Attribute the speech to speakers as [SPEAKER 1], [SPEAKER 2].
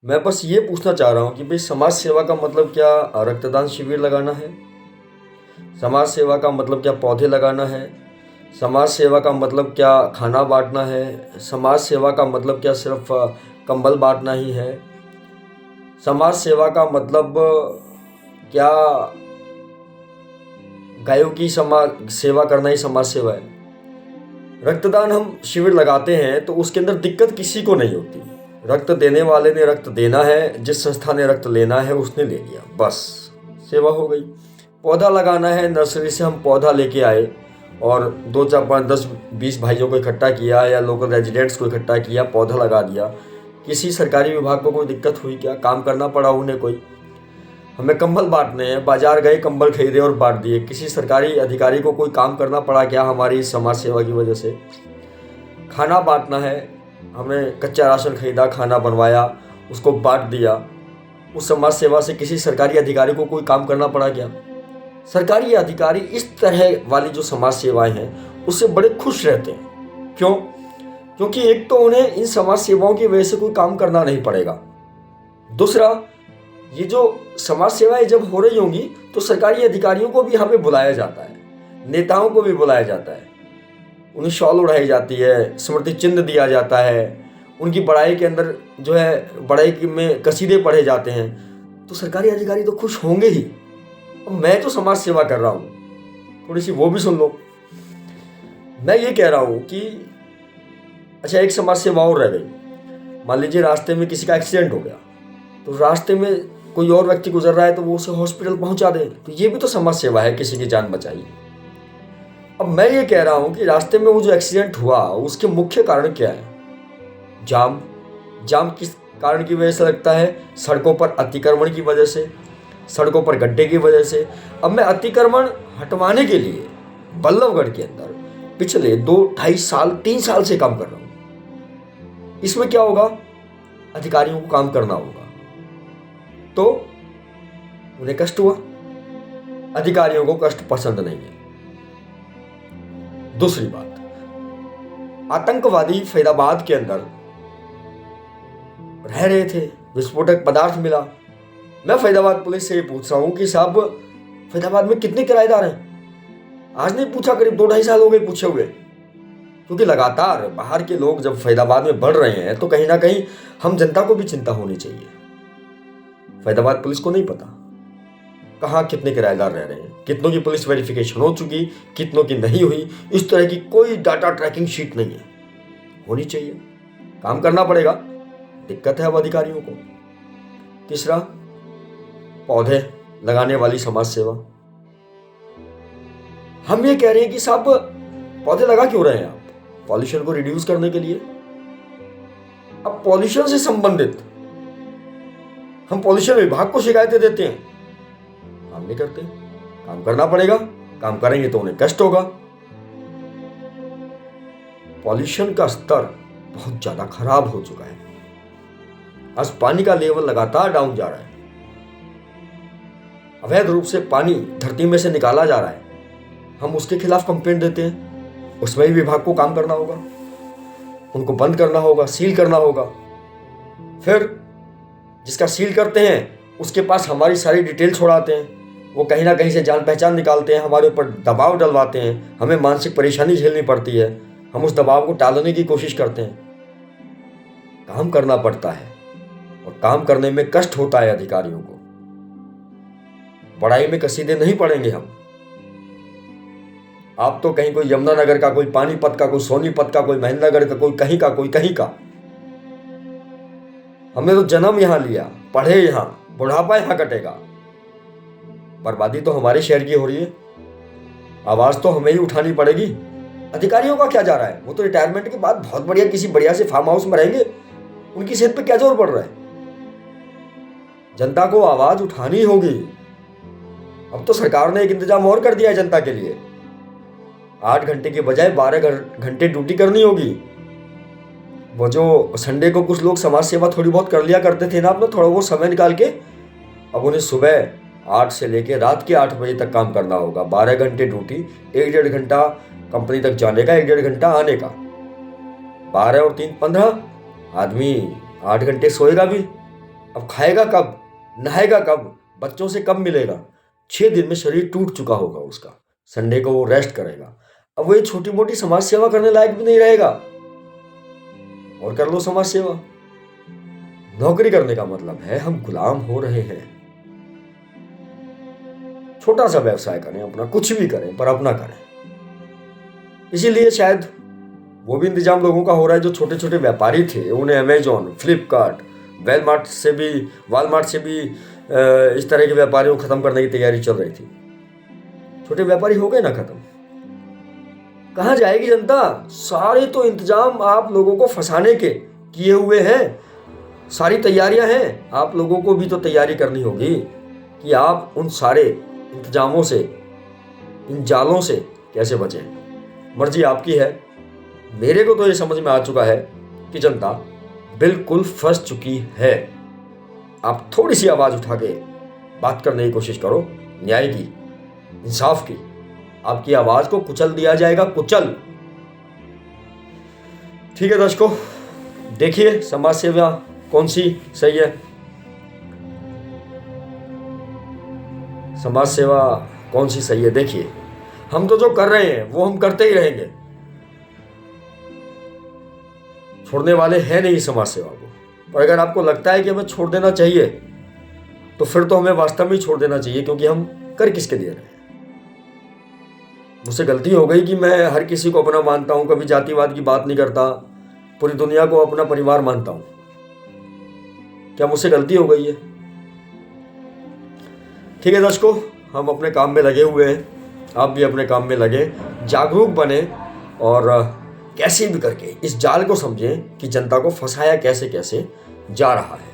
[SPEAKER 1] मैं बस ये पूछना चाह रहा हूँ कि भाई समाज सेवा का मतलब क्या रक्तदान शिविर लगाना है? समाज सेवा का मतलब क्या पौधे लगाना है? समाज सेवा का मतलब क्या खाना बाँटना है? समाज सेवा का मतलब क्या सिर्फ कंबल बाँटना ही है? समाज सेवा का मतलब क्या गायों की समाज सेवा करना ही समाज सेवा है? रक्तदान हम शिविर लगाते हैं तो उसके अंदर दिक्कत किसी को नहीं होती। रक्त देने वाले ने रक्त देना है, जिस संस्था ने रक्त लेना है उसने ले लिया, बस सेवा हो गई। पौधा लगाना है, नर्सरी से हम पौधा लेके आए और 2 4 5 10 20 भाइयों को इकट्ठा किया या लोकल रेजिडेंट्स को इकट्ठा किया, पौधा लगा दिया। किसी सरकारी विभाग को कोई दिक्कत हुई क्या? काम करना पड़ा उन्हें कोई? हमें कंबल बांटने हैं, बाजार गए, कंबल खरीदे और बांट दिए। किसी सरकारी अधिकारी को कोई काम करना पड़ा क्या हमारी इस समाज सेवा की वजह से? खाना बांटना है, हमें कच्चा राशन खरीदा, खाना बनवाया, उसको बांट दिया। उस समाज सेवा से किसी सरकारी अधिकारी को कोई काम करना पड़ा क्या? सरकारी अधिकारी इस तरह वाली जो समाज सेवाएं हैं उससे बड़े खुश रहते हैं। क्यों? क्योंकि एक तो उन्हें इन समाज सेवाओं की वजह से कोई काम करना नहीं पड़ेगा। दूसरा, ये जो समाज सेवाएं जब हो रही होंगी तो सरकारी अधिकारियों को भी यहाँ पे बुलाया जाता है, नेताओं को भी बुलाया जाता है, उन्हें शॉल उड़ाई जाती है, स्मृति चिन्ह दिया जाता है, उनकी बड़ाई के अंदर जो है बड़ाई में कसीदे पढ़े जाते हैं। तो सरकारी अधिकारी तो खुश होंगे ही। अब मैं तो समाज सेवा कर रहा हूँ, थोड़ी सी वो भी सुन लो। मैं ये कह रहा हूँ कि अच्छा, एक समाज सेवा और रह गई। मान लीजिए रास्ते में किसी का एक्सीडेंट हो गया, तो रास्ते में कोई और व्यक्ति गुजर रहा है तो वो उसे हॉस्पिटल पहुंचा दे, तो ये भी तो समाज सेवा है, किसी की जान बचाई। अब मैं ये कह रहा हूं कि रास्ते में वो जो एक्सीडेंट हुआ उसके मुख्य कारण क्या है? जाम। जाम किस कारण की वजह से लगता है? सड़कों पर अतिक्रमण की वजह से, सड़कों पर गड्ढे की वजह से। अब मैं अतिक्रमण हटवाने के लिए बल्लभगढ़ के अंदर पिछले 2 2.5 साल 3 साल से काम कर रहा हूं। इसमें क्या होगा? अधिकारियों को काम करना होगा तो उन्हें कष्ट हुआ, अधिकारियों को कष्ट पसंद नहीं है। दूसरी बात, आतंकवादी फरीदाबाद के अंदर रह रहे थे, विस्फोटक पदार्थ मिला। मैं फरीदाबाद पुलिस से ये पूछ रहा हूं कि साहब, फरीदाबाद में कितने किराएदार हैं? आज नहीं पूछा, करीब 2 2.5 साल हो गए पूछे हुए। क्योंकि लगातार बाहर के लोग जब फरीदाबाद में बढ़ रहे हैं तो कहीं ना कहीं हम जनता को भी चिंता होनी चाहिए। फरीदाबाद पुलिस को नहीं पता कहाँ कितने किराएदार रह रहे हैं, कितनों की पुलिस वेरिफिकेशन हो चुकी, कितनों की नहीं हुई, इस तरह की कोई डाटा ट्रैकिंग शीट नहीं है। होनी चाहिए, काम करना पड़ेगा, दिक्कत है अब अधिकारियों को। तीसरा, पौधे लगाने वाली समाज सेवा। हम ये कह रहे हैं कि साहब, पौधे लगा क्यों रहे हैं आप? पॉल्यूशन को रिड्यूस करने के लिए। अब पॉल्यूशन से संबंधित हम पॉल्यूशन विभाग को शिकायतें देते हैं, काम नहीं करते। काम करना पड़ेगा, काम करेंगे तो उन्हें कष्ट होगा। पॉल्यूशन का स्तर बहुत ज्यादा खराब हो चुका है। आज पानी का लेवल लगातार डाउन जा रहा है, अवैध रूप से पानी धरती में से निकाला जा रहा है। हम उसके खिलाफ कंप्लेंट देते हैं, उसमें भी विभाग को काम करना होगा, उनको बंद करना होगा, सील करना होगा। फिर जिसका सील करते हैं उसके पास हमारी सारी डिटेल छोड़ाते हैं, वो कहीं ना कहीं से जान पहचान निकालते हैं, हमारे ऊपर दबाव डलवाते हैं, हमें मानसिक परेशानी झेलनी पड़ती है, हम उस दबाव को टालने की कोशिश करते हैं। काम करना पड़ता है और काम करने में कष्ट होता है अधिकारियों को। बड़ाई में कसीदे नहीं पड़ेंगे हम। आप तो कहीं कोई यमुनानगर का, कोई पानीपत का, कोई सोनीपत का, कोई महेंद्रगढ़ का, कोई कहीं का, कोई कहीं का। हमने तो जन्म यहां लिया, पढ़े यहां, बुढ़ापा यहां कटेगा। बर्बादी तो हमारे शहर की हो रही है, आवाज तो हमें ही उठानी पड़ेगी। अधिकारियों का क्या जा रहा है? वो तो रिटायरमेंट के बाद बहुत बढ़िया किसी बढ़िया से फार्म हाउस में रहेंगे, उनकी सेहत पे क्या जोर पड़ रहा है? जनता को आवाज उठानी होगी। अब तो सरकार ने एक इंतजाम और कर दिया है जनता के लिए, 8 घंटे के बजाय 12 घंटे ड्यूटी करनी होगी। वो जो संडे को कुछ लोग समाज सेवा थोड़ी बहुत कर लिया करते थे ना, अपना थोड़ा वो समय निकाल के, अब उन्हें सुबह 8 से लेके रात के 8 बजे तक काम करना होगा। 12 घंटे ड्यूटी, 1 1.5 घंटा कंपनी तक जाने का, 1 1.5 घंटा आने का। 12 और 3 15, आदमी 8 घंटे सोएगा भी, अब खाएगा कब, नहाएगा कब, बच्चों से कब मिलेगा? 6 दिन में शरीर टूट चुका होगा उसका, संडे को वो रेस्ट करेगा। अब वो ये छोटी मोटी समाज सेवा करने लायक भी नहीं रहेगा। और कर लो समाज सेवा। नौकरी करने का मतलब है हम गुलाम हो रहे हैं। छोटा सा व्यवसाय करें अपना, कुछ भी करें पर अपना करें। इसीलिए शायद वो भी इंतजाम लोगों का हो रहा है जो छोटे छोटे व्यापारी थे, उन्हें अमेजॉन, फ्लिपकार्ट, वालमार्ट से भी इस तरह के व्यापारियों को खत्म करने की तैयारी चल रही थी। छोटे व्यापारी हो गए ना खत्म। कहाँ जाएगी जनता? सारे तो इंतजाम आप लोगों को फंसाने के किए हुए हैं, सारी तैयारियां हैं। आप लोगों को भी तो तैयारी करनी होगी कि आप उन सारे इंतजामों से, इन जालों से कैसे बचें। मर्जी आपकी है। मेरे को तो ये समझ में आ चुका है कि जनता बिल्कुल फंस चुकी है। आप थोड़ी सी आवाज उठा के बात करने की कोशिश करो, न्याय की, इंसाफ की। आपकी आवाज को कुचल दिया जाएगा, कुचल। ठीक है दर्शकों, देखिए समाज सेवा कौन सी सही है, समाज सेवा कौन सी सही है। देखिए, हम तो जो कर रहे हैं वो हम करते ही रहेंगे, छोड़ने वाले हैं नहीं समाज सेवा को। और अगर आपको लगता है कि हमें छोड़ देना चाहिए तो फिर तो हमें वास्तव में छोड़ देना चाहिए, क्योंकि हम कर किसके लिए रहे हैं। मुझसे गलती हो गई कि मैं हर किसी को अपना मानता हूं, कभी जातिवाद की बात नहीं करता, पूरी दुनिया को अपना परिवार मानता हूं। क्या मुझसे गलती हो गई है? ठीक है दर्शकों, हम अपने काम में लगे हुए हैं, आप भी अपने काम में लगे, जागरूक बने और कैसे भी करके इस जाल को समझें कि जनता को फंसाया कैसे कैसे जा रहा है।